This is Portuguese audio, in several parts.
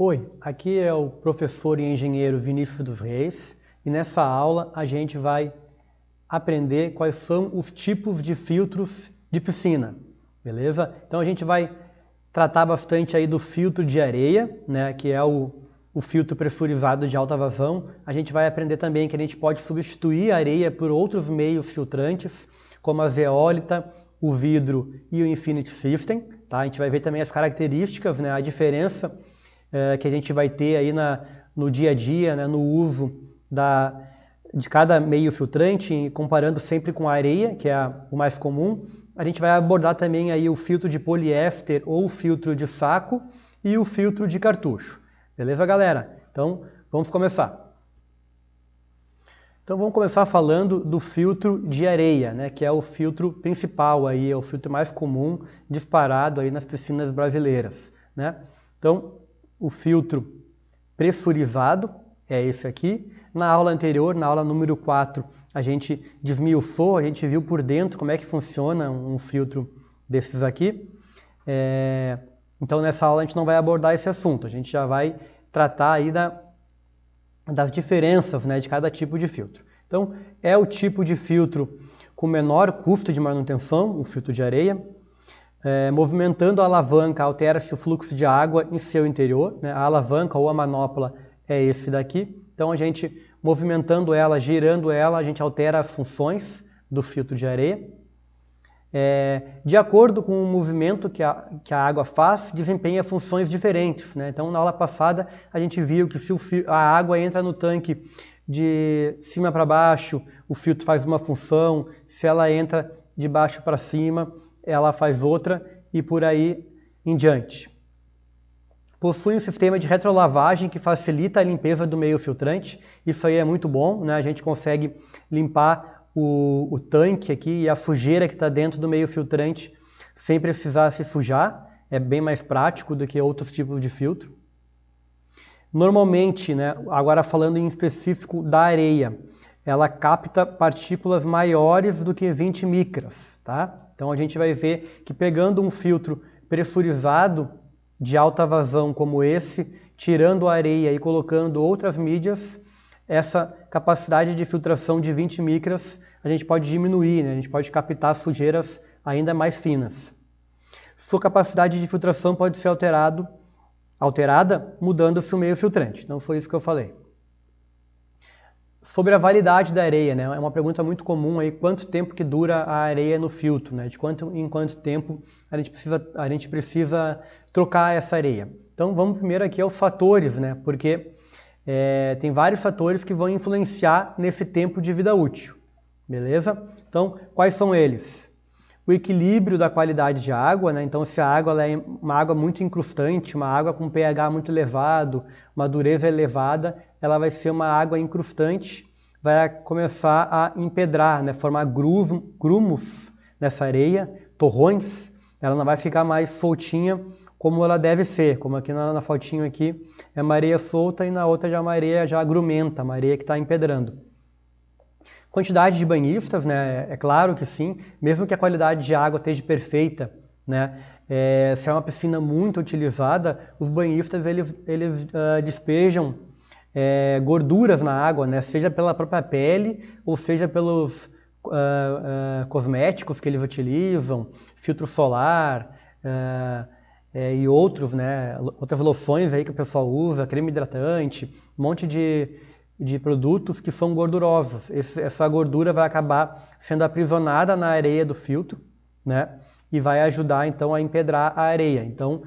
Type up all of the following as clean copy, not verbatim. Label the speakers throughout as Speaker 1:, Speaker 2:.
Speaker 1: Oi, aqui é o professor e engenheiro Vinícius dos Reis e nessa aula a gente vai aprender quais são os tipos de filtros de piscina, beleza? Então a gente vai tratar bastante aí do filtro de areia, né, que é o filtro pressurizado de alta vazão. A gente vai aprender também que a gente pode substituir a areia por outros meios filtrantes, como a zeólita, o vidro e o Infinity System, tá? A gente vai ver também as características, né, a diferença que a gente vai ter aí no dia a dia, né, no uso de cada meio filtrante, comparando sempre com a areia, que é o mais comum. A gente vai abordar também aí o filtro de poliéster ou o filtro de saco e o filtro de cartucho. Beleza, galera? Então, vamos começar. Então, vamos começar falando do filtro de areia, né, que é o filtro principal aí, é o filtro mais comum disparado aí nas piscinas brasileiras, né? Então, o filtro pressurizado é esse aqui. Na aula anterior, na aula número 4, a gente desmiuçou, a gente viu por dentro como é que funciona um filtro desses aqui. Então nessa aula a gente não vai abordar esse assunto, a gente já vai tratar aí das diferenças, né, de cada tipo de filtro. Então é o tipo de filtro com menor custo de manutenção, o filtro de areia. Movimentando a alavanca, altera-se o fluxo de água em seu interior, né? A alavanca ou a manopla é esse daqui. Então a gente, movimentando ela, girando ela, a gente altera as funções do filtro de areia. De acordo com o movimento que a água faz, desempenha funções diferentes, né? Então na aula passada a gente viu que se a água entra no tanque de cima para baixo, o filtro faz uma função, se ela entra de baixo para cima, ela faz outra e por aí em diante. Possui um sistema de retrolavagem que facilita a limpeza do meio filtrante. Isso aí é muito bom, né? A gente consegue limpar o tanque aqui e a sujeira que está dentro do meio filtrante sem precisar se sujar. É bem mais prático do que outros tipos de filtro. Normalmente, né, agora falando em específico da areia, ela capta partículas maiores do que 20 micras, tá? Então a gente vai ver que pegando um filtro pressurizado de alta vazão como esse, tirando a areia e colocando outras mídias, essa capacidade de filtração de 20 micras a gente pode diminuir, né? A gente pode captar sujeiras ainda mais finas. Sua capacidade de filtração pode ser alterada mudando-se o meio filtrante. Então foi isso que eu falei. Sobre a validade da areia, né? É uma pergunta muito comum aí, quanto tempo que dura a areia no filtro, né? De quanto em quanto tempo a gente precisa trocar essa areia. Então vamos primeiro aqui aos fatores, né? Porque tem vários fatores que vão influenciar nesse tempo de vida útil, beleza? Então quais são eles? O equilíbrio da qualidade de água, né? Então se a água ela é uma água muito incrustante, uma água com pH muito elevado, uma dureza elevada, ela vai ser uma água incrustante, vai começar a empedrar, né? Formar grumos nessa areia, torrões, ela não vai ficar mais soltinha como ela deve ser, como aqui na fotinho aqui é uma areia solta e na outra já é uma areia já grumenta, uma areia que está empedrando. Quantidade de banhistas, né? É claro que sim, mesmo que a qualidade de água esteja perfeita, né? Se é uma piscina muito utilizada, os banhistas eles despejam gorduras na água, né? Seja pela própria pele ou seja pelos cosméticos que eles utilizam, filtro solar e outros, né? Outras loções aí que o pessoal usa, creme hidratante, um monte de produtos que são gordurosos. Essa gordura vai acabar sendo aprisionada na areia do filtro, né? E vai ajudar então a empedrar a areia. Então,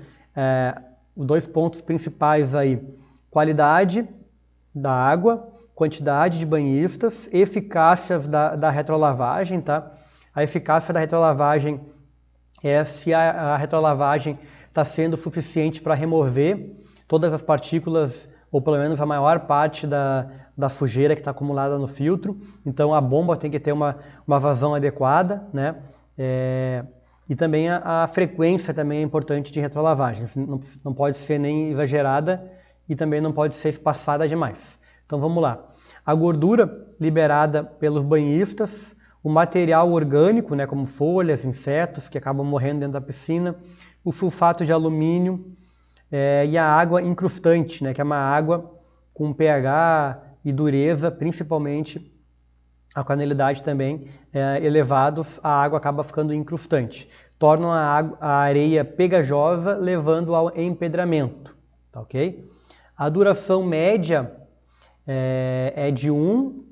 Speaker 1: os dois pontos principais aí, qualidade da água, quantidade de banhistas, eficácia da retrolavagem, tá? A eficácia da retrolavagem é se a retrolavagem está sendo suficiente para remover todas as partículas ou pelo menos a maior parte da sujeira que está acumulada no filtro. Então a bomba tem que ter uma vazão adequada, né? E também a frequência também é importante de retrolavagem. Não pode ser nem exagerada e também não pode ser espaçada demais. Então vamos lá. A gordura liberada pelos banhistas, o material orgânico, né, como folhas, insetos que acabam morrendo dentro da piscina, o sulfato de alumínio, e a água incrustante, né, que é uma água com pH e dureza, principalmente a alcalinidade também elevados, a água acaba ficando incrustante. Tornam a areia pegajosa, levando ao empedramento. Tá, ok? A duração média é de 1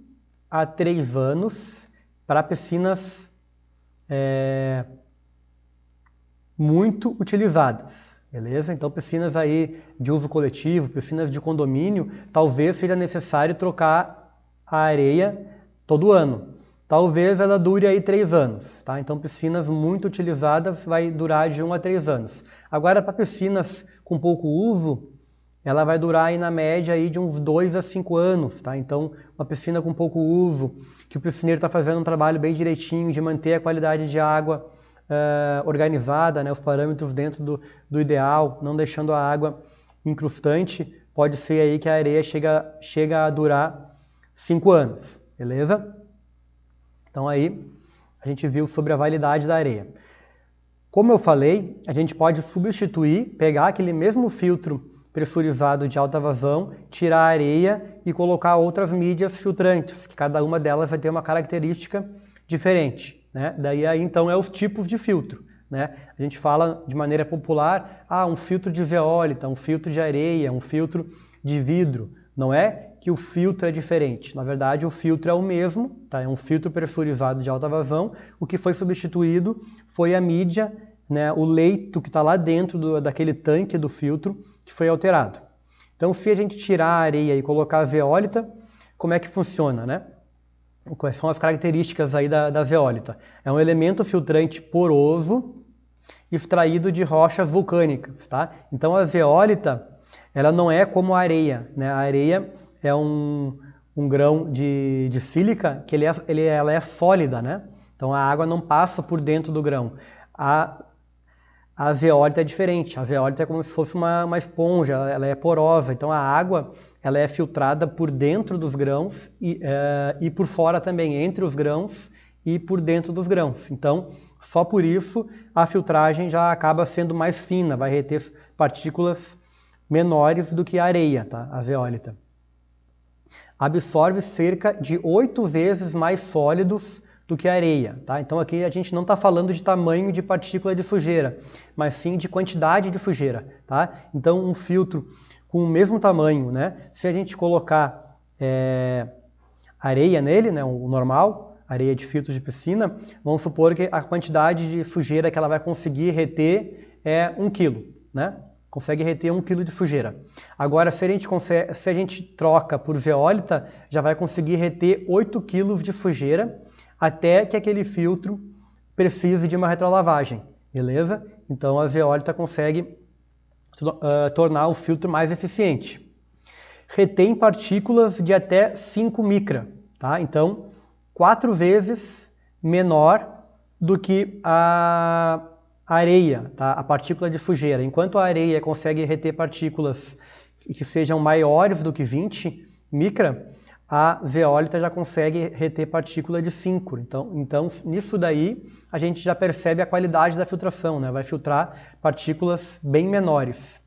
Speaker 1: a 3 anos para piscinas muito utilizadas. Beleza? Então, piscinas aí de uso coletivo, piscinas de condomínio, talvez seja necessário trocar a areia todo ano. Talvez ela dure aí 3 anos, tá? Então, piscinas muito utilizadas vai durar de 1 a 3 anos. Agora, para piscinas com pouco uso, ela vai durar aí na média aí de uns 2 a 5 anos, tá? Então, uma piscina com pouco uso, que o piscineiro está fazendo um trabalho bem direitinho de manter a qualidade de água organizada, né, os parâmetros dentro do ideal, não deixando a água incrustante, pode ser aí que a areia chega a durar 5 anos, beleza? Então aí a gente viu sobre a validade da areia. Como eu falei, a gente pode substituir, pegar aquele mesmo filtro pressurizado de alta vazão, tirar a areia e colocar outras mídias filtrantes, que cada uma delas vai ter uma característica diferente. Né? Daí aí então é os tipos de filtro. Né? A gente fala de maneira popular, um filtro de zeólita, um filtro de areia, um filtro de vidro. Não é que o filtro é diferente. Na verdade, o filtro é o mesmo, tá? É um filtro pressurizado de alta vazão. O que foi substituído foi a mídia, né? O leito que está lá dentro daquele tanque do filtro que foi alterado. Então, se a gente tirar a areia e colocar a zeólita, como é que funciona, né? Quais são as características aí da zeólita? É um elemento filtrante poroso extraído de rochas vulcânicas, tá? Então a zeólita, ela não é como a areia, né? A areia é um grão de sílica que ela é sólida, né? Então a água não passa por dentro do grão. A zeólita é diferente, a zeólita é como se fosse uma esponja, ela é porosa, então a água ela é filtrada por dentro dos grãos e por fora também, entre os grãos e por dentro dos grãos. Então, só por isso a filtragem já acaba sendo mais fina, vai reter partículas menores do que a areia, tá? A zeólita. Absorve cerca de 8 vezes mais sólidos do que a areia, tá? Então aqui a gente não está falando de tamanho de partícula de sujeira, mas sim de quantidade de sujeira, tá? Então um filtro com o mesmo tamanho, né? Se a gente colocar areia nele, né? O normal, areia de filtro de piscina, vamos supor que a quantidade de sujeira que ela vai conseguir reter é 1 kg, né? Consegue reter 1 kg de sujeira. Agora, se a gente troca por zeólita, já vai conseguir reter 8 kg de sujeira, até que aquele filtro precise de uma retrolavagem, beleza? Então a zeólita consegue tornar o filtro mais eficiente. Retém partículas de até 5 micra, tá? Então 4 vezes menor do que a areia, tá? A partícula de sujeira. Enquanto a areia consegue reter partículas que sejam maiores do que 20 micra, a zeólita já consegue reter partícula de 5. Então, nisso daí, a gente já percebe a qualidade da filtração, né? Vai filtrar partículas bem menores,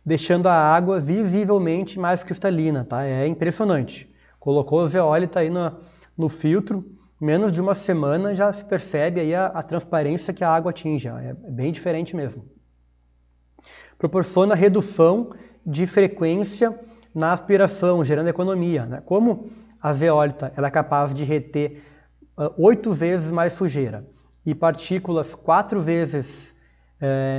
Speaker 1: deixando a água visivelmente mais cristalina, tá? É impressionante. Colocou zeólita aí no filtro, menos de uma semana já se percebe aí a transparência que a água atinge. É bem diferente mesmo. Proporciona redução de frequência na aspiração, gerando economia, né? Como a zeólita ela é capaz de reter 8 vezes mais sujeira e partículas 4 vezes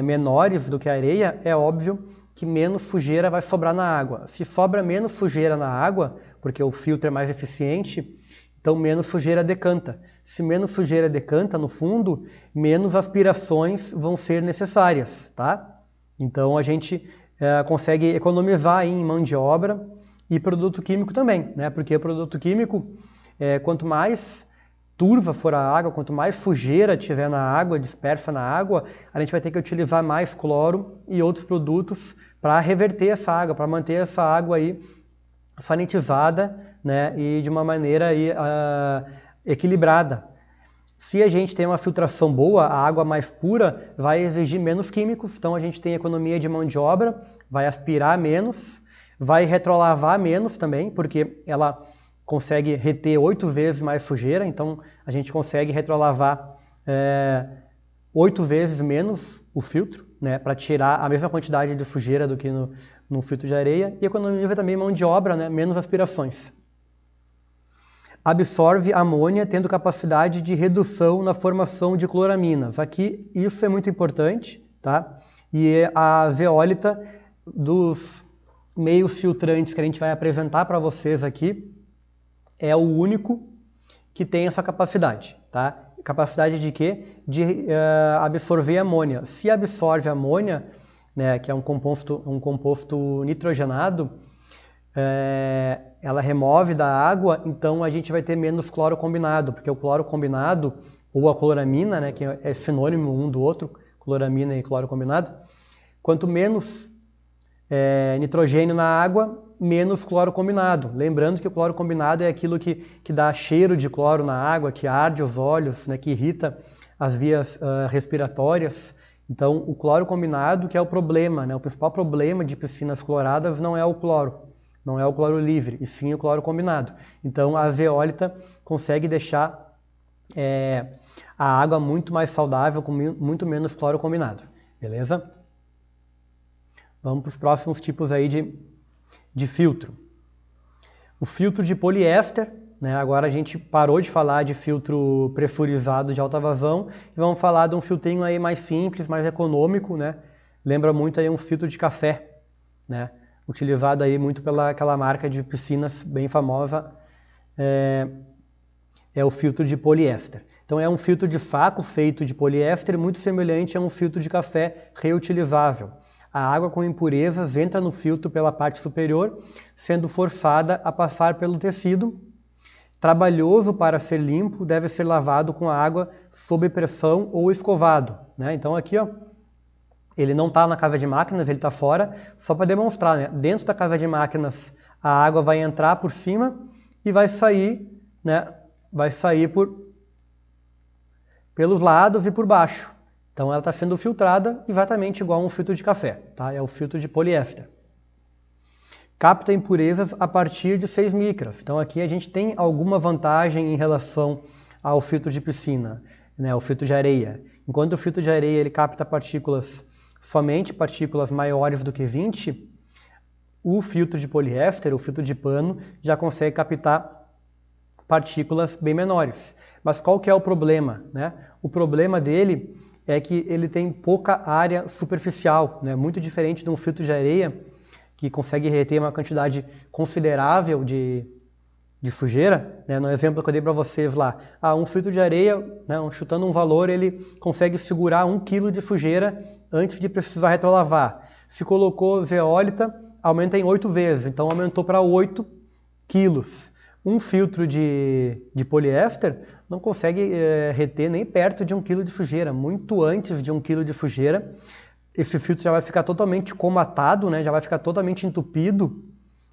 Speaker 1: menores do que a areia, é óbvio que menos sujeira vai sobrar na água. Se sobra menos sujeira na água, porque o filtro é mais eficiente, então menos sujeira decanta. Se menos sujeira decanta no fundo, menos aspirações vão ser necessárias, tá? Então a gente consegue economizar aí em mão de obra e produto químico também, né? Porque o produto químico, quanto mais turva for a água, quanto mais sujeira tiver na água, dispersa na água, a gente vai ter que utilizar mais cloro e outros produtos para reverter essa água, para manter essa água aí sanitizada, né? E de uma maneira aí, equilibrada, Se a gente tem uma filtração boa, a água mais pura vai exigir menos químicos, então a gente tem economia de mão de obra, vai aspirar menos, vai retrolavar menos também, porque ela consegue reter 8 vezes mais sujeira, então a gente consegue retrolavar 8 vezes menos o filtro, né, para tirar a mesma quantidade de sujeira do que no filtro de areia, e economiza também mão de obra, né, menos aspirações. Absorve amônia, tendo capacidade de redução na formação de cloraminas. Aqui isso é muito importante, tá? E a zeólita, dos meios filtrantes que a gente vai apresentar para vocês aqui, é o único que tem essa capacidade, tá? Capacidade de quê? De absorver amônia. Se absorve amônia, né, que é um composto nitrogenado, ela remove da água, então a gente vai ter menos cloro combinado, porque o cloro combinado, ou a cloramina, né, que é sinônimo um do outro, cloramina e cloro combinado, quanto menos nitrogênio na água, menos cloro combinado. Lembrando que o cloro combinado é aquilo que dá cheiro de cloro na água, que arde os olhos, né, que irrita as vias respiratórias. Então, o cloro combinado que é o problema, né? O principal problema de piscinas cloradas não é o cloro, não é o cloro livre, e sim o cloro combinado. Então, a zeólita consegue deixar a água muito mais saudável, com muito menos cloro combinado. Beleza? Vamos para os próximos tipos aí de filtro. O filtro de poliéster, né? Agora a gente parou de falar de filtro pressurizado de alta vazão e vamos falar de um filtrinho aí mais simples, mais econômico, né? Lembra muito aí um filtro de café, né? Utilizado aí muito pela aquela marca de piscinas bem famosa, é o filtro de poliéster. Então é um filtro de saco feito de poliéster muito semelhante a um filtro de café reutilizável. A água com impurezas entra no filtro pela parte superior, sendo forçada a passar pelo tecido. Trabalhoso para ser limpo, deve ser lavado com a água sob pressão ou escovado, né? Então aqui, ó, ele não está na casa de máquinas, ele está fora, só para demonstrar, né? Dentro da casa de máquinas, a água vai entrar por cima e vai sair, né? Vai sair pelos lados e por baixo. Então ela está sendo filtrada exatamente igual a um filtro de café, tá? É o filtro de poliéster. Capta impurezas a partir de 6 micras. Então aqui a gente tem alguma vantagem em relação ao filtro de piscina, né? O filtro de areia. Enquanto o filtro de areia ele capta somente partículas maiores do que 20, o filtro de poliéster, o filtro de pano, já consegue captar partículas bem menores. Mas qual que é o problema, né? O problema dele é que ele tem pouca área superficial, né? Muito diferente de um filtro de areia, que consegue reter uma quantidade considerável de sujeira, né? No exemplo que eu dei para vocês lá, um filtro de areia, né, chutando um valor, ele consegue segurar 1 kg de sujeira antes de precisar retrolavar. Se colocou zeólita, aumenta em 8 vezes, então aumentou para 8 quilos. Um filtro de poliéster não consegue reter nem perto de 1 kg de sujeira. Muito antes de 1 kg de sujeira, esse filtro já vai ficar totalmente comatado, né? Já vai ficar totalmente entupido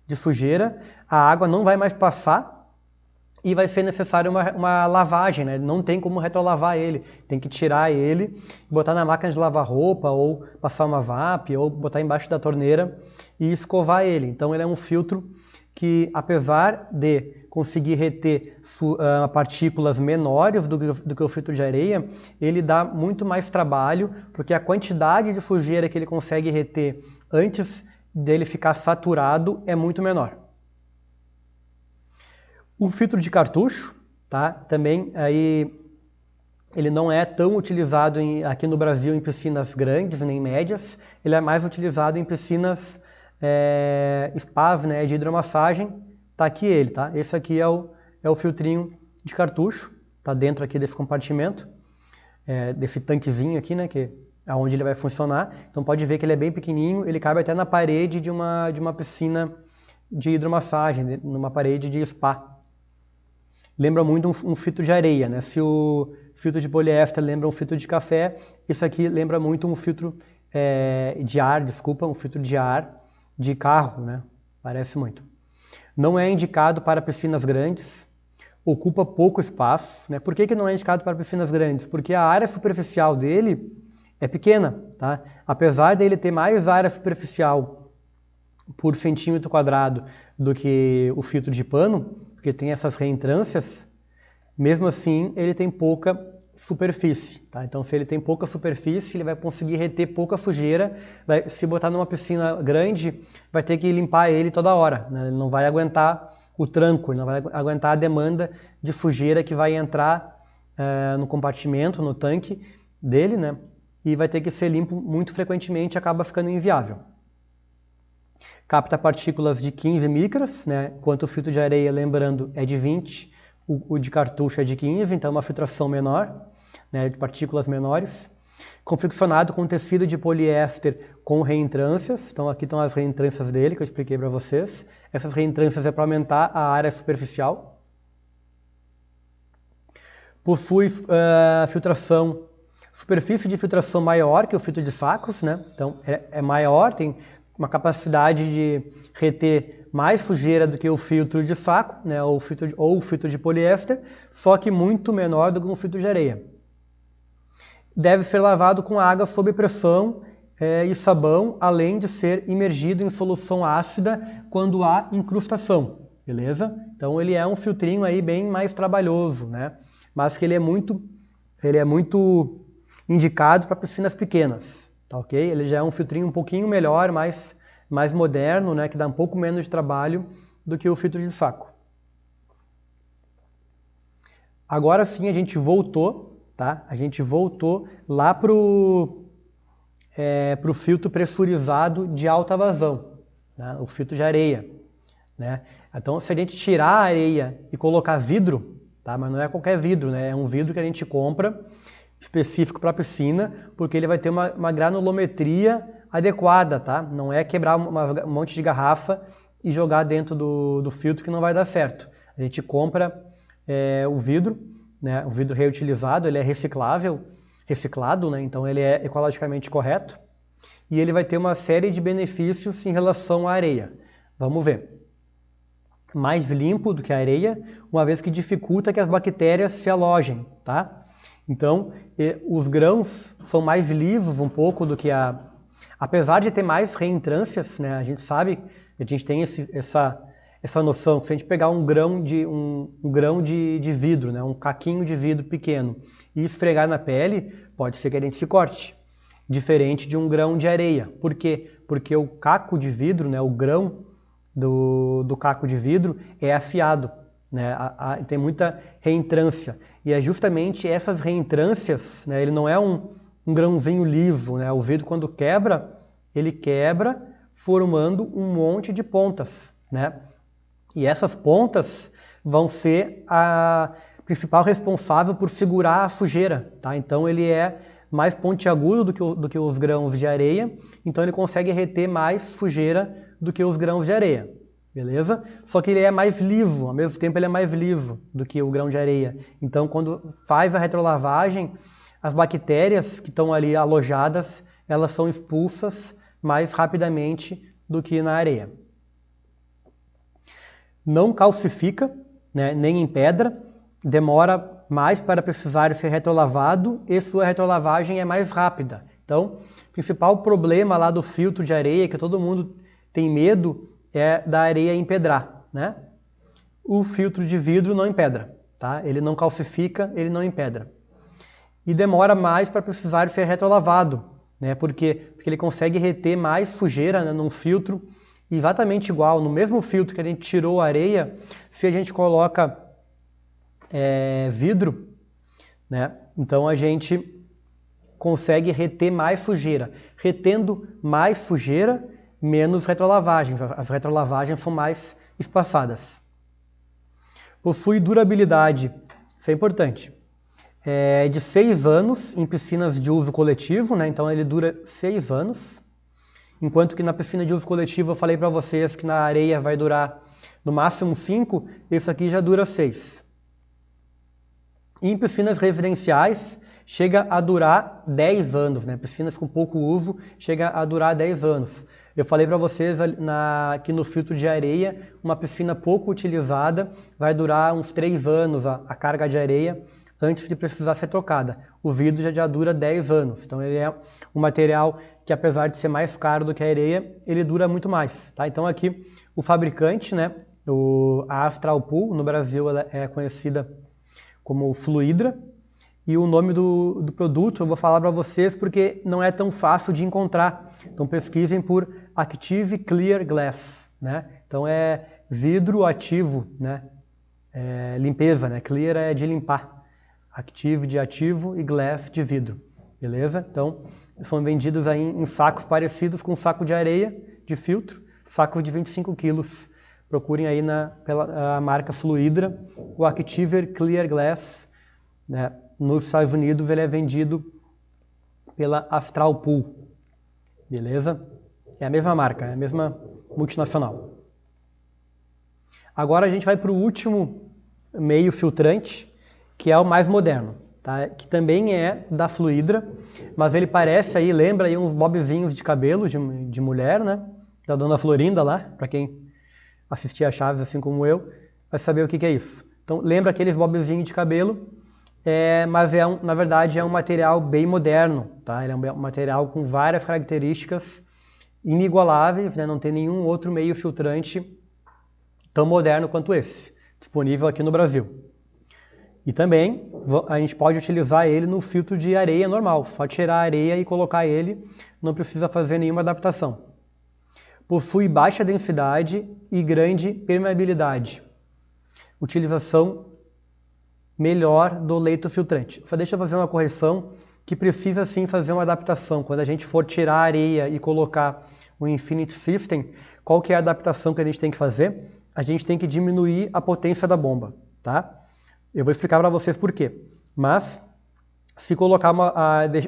Speaker 1: de sujeira. A água não vai mais passar e vai ser necessário uma lavagem, né? Não tem como retrolavar ele. Tem que tirar ele, botar na máquina de lavar roupa, ou passar uma VAP, ou botar embaixo da torneira e escovar ele. Então ele é um filtro que, apesar de conseguir reter partículas menores do que o filtro de areia, ele dá muito mais trabalho, porque a quantidade de sujeira que ele consegue reter antes dele ficar saturado é muito menor. O filtro de cartucho, tá? Também aí ele não é tão utilizado aqui no Brasil em piscinas grandes nem médias, ele é mais utilizado em piscinas spas, né, de hidromassagem. Tá aqui ele, tá? Esse aqui é o filtrinho de cartucho, tá dentro aqui desse compartimento, desse tanquezinho aqui, né, que é onde ele vai funcionar. Então pode ver que ele é bem pequenininho, ele cabe até na parede de uma piscina de hidromassagem, numa parede de spa. Lembra muito um filtro de areia, né? Se o filtro de poliéster lembra um filtro de café, esse aqui lembra muito um filtro de ar, um filtro de ar de carro, né? Parece muito. Não é indicado para piscinas grandes. ocupa pouco espaço, né? Por que que não é indicado para piscinas grandes? Porque a área superficial dele é pequena, tá? Apesar dele ter mais área superficial por centímetro quadrado do que o filtro de pano, porque tem essas reentrâncias, mesmo assim ele tem pouca superfície, tá? Então se ele tem pouca superfície, ele vai conseguir reter pouca sujeira. Se botar numa piscina grande, vai ter que limpar ele toda hora, né? Ele não vai aguentar o tranco, ele não vai aguentar a demanda de sujeira que vai entrar no compartimento, no tanque dele, né? E vai ter que ser limpo muito frequentemente, acaba ficando inviável. Capta partículas de 15 micras, né? Enquanto o filtro de areia, lembrando, é de 20, o de cartucho é de 15, então é uma filtração menor, né? De partículas menores. Confeccionado com tecido de poliéster com reentrâncias, então aqui estão as reentrâncias dele, que eu expliquei para vocês. Essas reentrâncias é para aumentar a área superficial. Possui filtração, superfície de filtração maior que o filtro de sacos, né? Então é maior, tem uma capacidade de reter mais sujeira do que o filtro de saco, né? Ou o filtro de poliéster, só que muito menor do que um filtro de areia. Deve ser lavado com água sob pressão e sabão, além de ser imergido em solução ácida quando há incrustação, beleza? Então ele é um filtrinho aí bem mais trabalhoso, né? Mas que ele é muito indicado para piscinas pequenas, tá ok? Ele já é um filtrinho um pouquinho melhor, mais moderno, né? Que dá um pouco menos de trabalho do que o filtro de saco. Agora sim a gente voltou. Tá? A gente voltou lá para o filtro pressurizado de alta vazão, né? O filtro de areia, né? Então, se a gente tirar a areia e colocar vidro, tá? Mas não é qualquer vidro, né? É um vidro que a gente compra específico para a piscina, porque ele vai ter uma granulometria adequada, tá? Não é quebrar um monte de garrafa e jogar dentro do filtro que não vai dar certo. A gente compra o vidro, né, o vidro reutilizado, ele é reciclado, né, então ele é ecologicamente correto e ele vai ter uma série de benefícios em relação à areia. Vamos ver. Mais limpo do que a areia, uma vez que dificulta que as bactérias se alojem, tá? Então, os grãos são mais lisos um pouco do que apesar de ter mais reentrâncias, né, a gente sabe, a gente tem essa noção que se a gente pegar um grão de vidro, né, um caquinho de vidro pequeno e esfregar na pele, pode ser que a gente se corte, diferente de um grão de areia. Por quê? Porque o caco de vidro, né, o grão do caco de vidro é afiado, né, tem muita reentrância. E é justamente essas reentrâncias, né, ele não é um grãozinho liso, né, o vidro quando quebra, ele quebra formando um monte de pontas, né? E essas pontas vão ser a principal responsável por segurar a sujeira, tá? Então ele é mais pontiagudo do que os grãos de areia, então ele consegue reter mais sujeira do que os grãos de areia, beleza? Só que ele é mais liso, ao mesmo tempo ele é mais liso do que o grão de areia. Então quando faz a retrolavagem, as bactérias que estão ali alojadas, elas são expulsas mais rapidamente do que na areia. Não calcifica, né, nem em pedra, demora mais para precisar ser retrolavado e sua retrolavagem é mais rápida. Então, o principal problema lá do filtro de areia, que todo mundo tem medo, é da areia empedrar, né? O filtro de vidro não empedra, tá? Ele não calcifica, ele não empedra. E demora mais para precisar ser retrolavado, né? Por quê? Porque ele consegue reter mais sujeira, né, num filtro exatamente igual, no mesmo filtro que a gente tirou a areia, se a gente coloca vidro, né, então a gente consegue reter mais sujeira. Retendo mais sujeira, menos retrolavagens. As retrolavagens são mais espaçadas. Possui durabilidade, isso é importante, de 6 anos em piscinas de uso coletivo, né, então ele dura 6 anos. Enquanto que na piscina de uso coletivo eu falei para vocês que na areia vai durar no máximo 5, esse aqui já dura 6. E em piscinas residenciais chega a durar 10 anos, né? Piscinas com pouco uso chega a durar 10 anos. Eu falei para vocês que no filtro de areia, uma piscina pouco utilizada vai durar uns 3 anos a carga de areia antes de precisar ser trocada. O vidro já dura 10 anos, então ele é um material que, apesar de ser mais caro do que a areia, ele dura muito mais. Tá? Então aqui o fabricante, né, a Astral Pool, no Brasil ela é conhecida como Fluidra, e o nome do produto eu vou falar para vocês porque não é tão fácil de encontrar. Então pesquisem por Active Clear Glass, né? Então é vidro ativo, né? Limpeza, né? Clear é de limpar, Active de ativo e Glass de vidro, beleza? Então são vendidos aí em sacos parecidos com saco de areia de filtro, sacos de 25 quilos. Procurem aí pela marca Fluidra, o Active Clear Glass, né? Nos Estados Unidos ele é vendido pela Astral Pool, beleza? É a mesma marca, é a mesma multinacional. Agora a gente vai para o último meio filtrante, que é o mais moderno, tá? Que também é da Fluidra, mas ele parece aí, lembra aí uns bobzinhos de cabelo de mulher, né? Da Dona Florinda lá, para quem assistia a Chaves assim como eu, vai saber o que é isso. Então lembra aqueles bobzinhos de cabelo, mas na verdade é um material bem moderno, tá? Ele é um material com várias características inigualáveis, né? Não tem nenhum outro meio filtrante tão moderno quanto esse, disponível aqui no Brasil. E também a gente pode utilizar ele no filtro de areia normal, só tirar a areia e colocar ele, não precisa fazer nenhuma adaptação. Possui baixa densidade e grande permeabilidade. Utilização melhor do leito filtrante. Só deixa eu fazer uma correção que precisa sim fazer uma adaptação. Quando a gente for tirar a areia e colocar o Infinity System, qual que é a adaptação que a gente tem que fazer? A gente tem que diminuir a potência da bomba, tá? Eu vou explicar para vocês por quê. Mas se colocar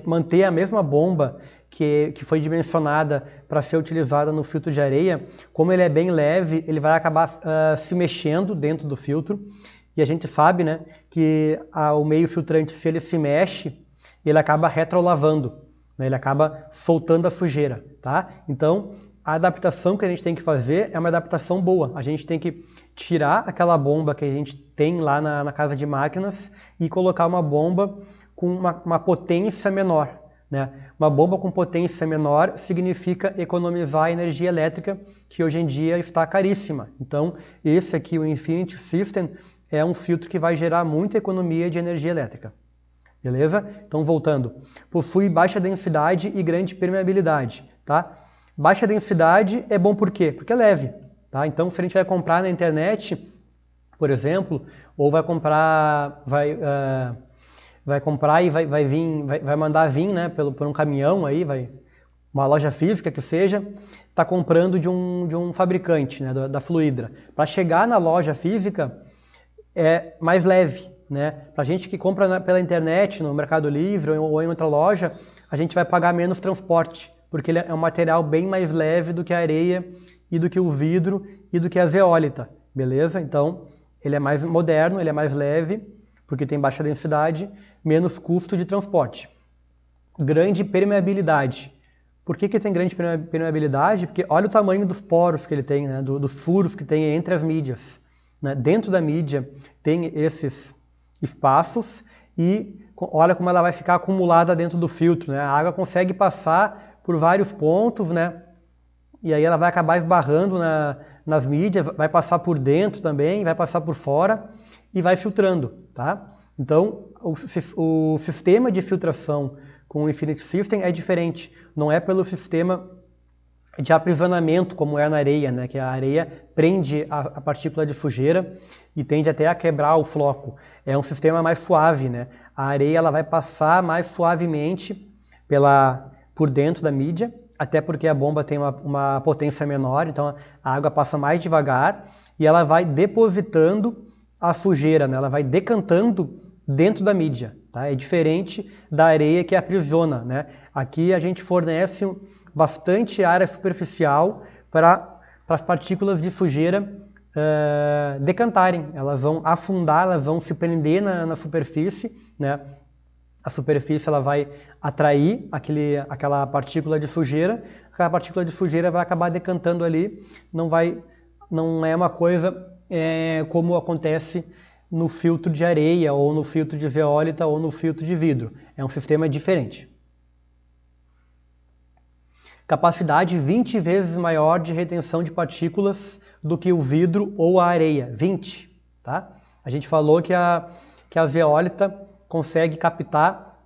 Speaker 1: manter a mesma bomba que foi dimensionada para ser utilizada no filtro de areia, como ele é bem leve, ele vai acabar se mexendo dentro do filtro. E a gente sabe, né, que o meio filtrante, se ele se mexe, ele acaba retrolavando, né, ele acaba soltando a sujeira, tá? Então, a adaptação que a gente tem que fazer é uma adaptação boa. A gente tem que tirar aquela bomba que a gente tem lá na casa de máquinas e colocar uma bomba com uma potência menor, né? Uma bomba com potência menor significa economizar a energia elétrica, que hoje em dia está caríssima. Então, esse aqui, o Infinity System, é um filtro que vai gerar muita economia de energia elétrica. Beleza? Então, voltando. Possui baixa densidade e grande permeabilidade, tá? Baixa densidade é bom por quê? Porque é leve, tá? Então, se a gente vai comprar na internet, por exemplo, ou vai comprar e vai mandar vir, né, por um caminhão aí, uma loja física que seja, está comprando de um fabricante, né, da Fluidra. Para chegar na loja física é mais leve, né? Para a gente que compra pela internet, no Mercado Livre ou em outra loja, a gente vai pagar menos transporte, porque ele é um material bem mais leve do que a areia e do que o vidro e do que a zeólita, beleza? Então, ele é mais moderno, ele é mais leve, porque tem baixa densidade, menos custo de transporte. Grande permeabilidade. Por que tem grande permeabilidade? Porque olha o tamanho dos poros que ele tem, né? Dos furos que tem entre as mídias, né? Dentro da mídia tem esses espaços e olha como ela vai ficar acumulada dentro do filtro, né? A água consegue passar por vários pontos, né? E aí ela vai acabar esbarrando nas mídias, vai passar por dentro também, vai passar por fora e vai filtrando, tá? Então, o sistema de filtração com o Infinity System é diferente. Não é pelo sistema de aprisionamento, como é na areia, né? Que a areia prende a partícula de sujeira e tende até a quebrar o floco. É um sistema mais suave, né? A areia ela vai passar mais suavemente por dentro da mídia, até porque a bomba tem uma potência menor, então a água passa mais devagar e ela vai depositando a sujeira, né? Ela vai decantando dentro da mídia, tá? É diferente da areia que aprisiona, né? Aqui a gente fornece bastante área superficial para as partículas de sujeira decantarem. Elas vão afundar, elas vão se prender na superfície, né? a superfície ela vai atrair aquela partícula de sujeira, aquela partícula de sujeira vai acabar decantando ali, não é uma coisa como acontece no filtro de areia, ou no filtro de zeólita, ou no filtro de vidro. É um sistema diferente. Capacidade 20 vezes maior de retenção de partículas do que o vidro ou a areia, 20. Tá? A gente falou que a zeólita consegue captar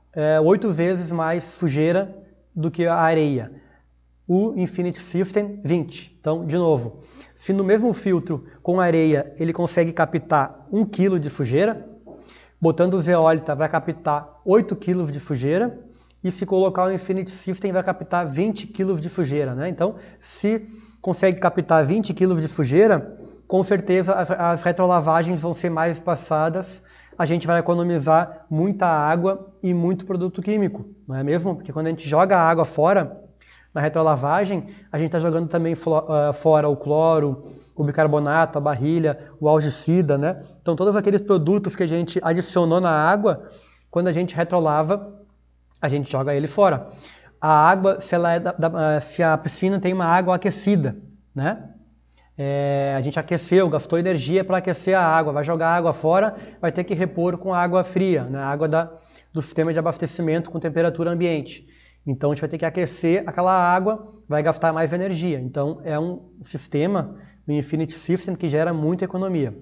Speaker 1: 8 vezes mais sujeira do que a areia. O Infinity System, 20. Então, de novo, se no mesmo filtro com areia ele consegue captar 1 kg de sujeira, botando zeólita vai captar 8 kg de sujeira, e se colocar o Infinity System vai captar 20 kg de sujeira. Né? Então, se consegue captar 20 kg de sujeira, com certeza as retrolavagens vão ser mais espaçadas, a gente vai economizar muita água e muito produto químico, não é mesmo? Porque quando a gente joga a água fora, na retrolavagem, a gente está jogando também fora o cloro, o bicarbonato, a barrilha, o algicida, né? Então todos aqueles produtos que a gente adicionou na água, quando a gente retrolava, a gente joga ele fora. A água, se a piscina tem uma água aquecida, né? A gente aqueceu, gastou energia para aquecer a água, vai jogar a água fora, vai ter que repor com água fria, né? Água do sistema de abastecimento com temperatura ambiente. Então a gente vai ter que aquecer aquela água, vai gastar mais energia. Então é um sistema, o Infinity System, que gera muita economia.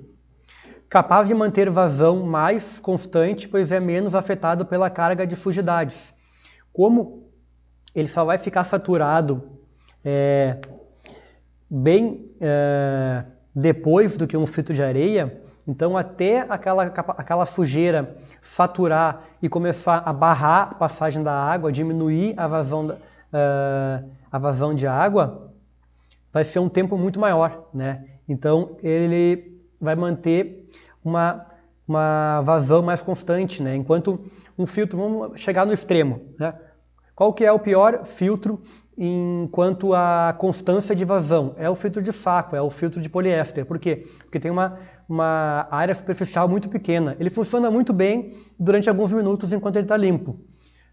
Speaker 1: Capaz de manter vazão mais constante, pois é menos afetado pela carga de sujidades. Como ele só vai ficar saturado bem depois do que um filtro de areia, então até aquela sujeira saturar e começar a barrar a passagem da água, diminuir a vazão de água, vai ser um tempo muito maior, né? Então ele vai manter uma vazão mais constante, né? Enquanto um filtro, vamos chegar no extremo, né? Qual que é o pior filtro enquanto a constância de vazão? É o filtro de saco, é o filtro de poliéster. Por quê? Porque tem uma área superficial muito pequena. Ele funciona muito bem durante alguns minutos enquanto ele está limpo.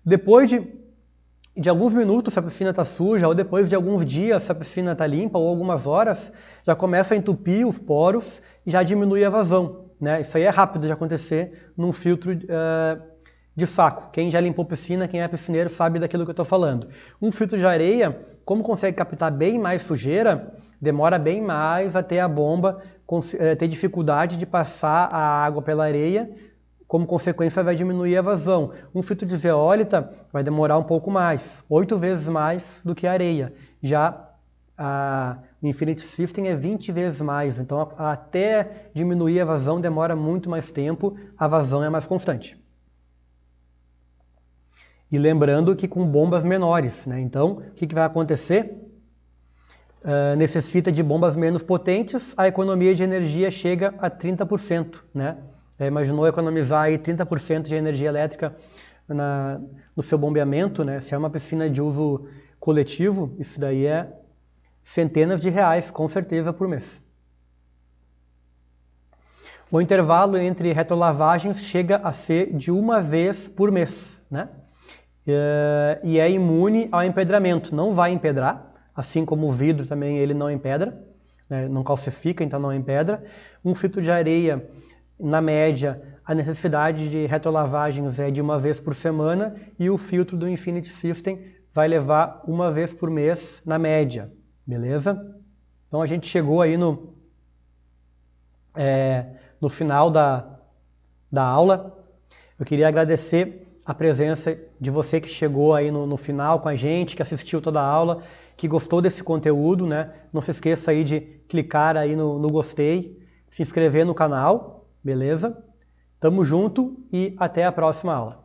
Speaker 1: Depois de alguns minutos, se a piscina está suja, ou depois de alguns dias, se a piscina está limpa, ou algumas horas, já começa a entupir os poros e já diminui a vazão, né? Isso aí é rápido de acontecer num filtro de saco. Quem já limpou piscina, quem é piscineiro, sabe daquilo que eu estou falando. Um filtro de areia, como consegue captar bem mais sujeira, demora bem mais até a bomba ter dificuldade de passar a água pela areia, como consequência vai diminuir a vazão. Um filtro de zeólita vai demorar um pouco mais, 8 vezes mais do que a areia. Já o Infinity System é 20 vezes mais, então até diminuir a vazão demora muito mais tempo, a vazão é mais constante. E lembrando que com bombas menores, né? Então, o que vai acontecer? Necessita de bombas menos potentes, a economia de energia chega a 30%, né? Imaginou economizar aí 30% de energia elétrica no seu bombeamento, né? Se é uma piscina de uso coletivo, isso daí é centenas de reais, com certeza, por mês. O intervalo entre retrolavagens chega a ser de 1 vez por mês, né? E é imune ao empedramento, não vai empedrar, assim como o vidro também ele não empedra, né? Não calcifica, então não empedra. Um filtro de areia, na média, a necessidade de retrolavagens é de 1 vez por semana e o filtro do Infinity System vai levar 1 vez por mês na média, beleza? Então a gente chegou aí no final da aula. Eu queria agradecer a presença de você que chegou aí no final com a gente, que assistiu toda a aula, que gostou desse conteúdo, né? Não se esqueça aí de clicar aí no gostei, se inscrever no canal, beleza? Tamo junto e até a próxima aula.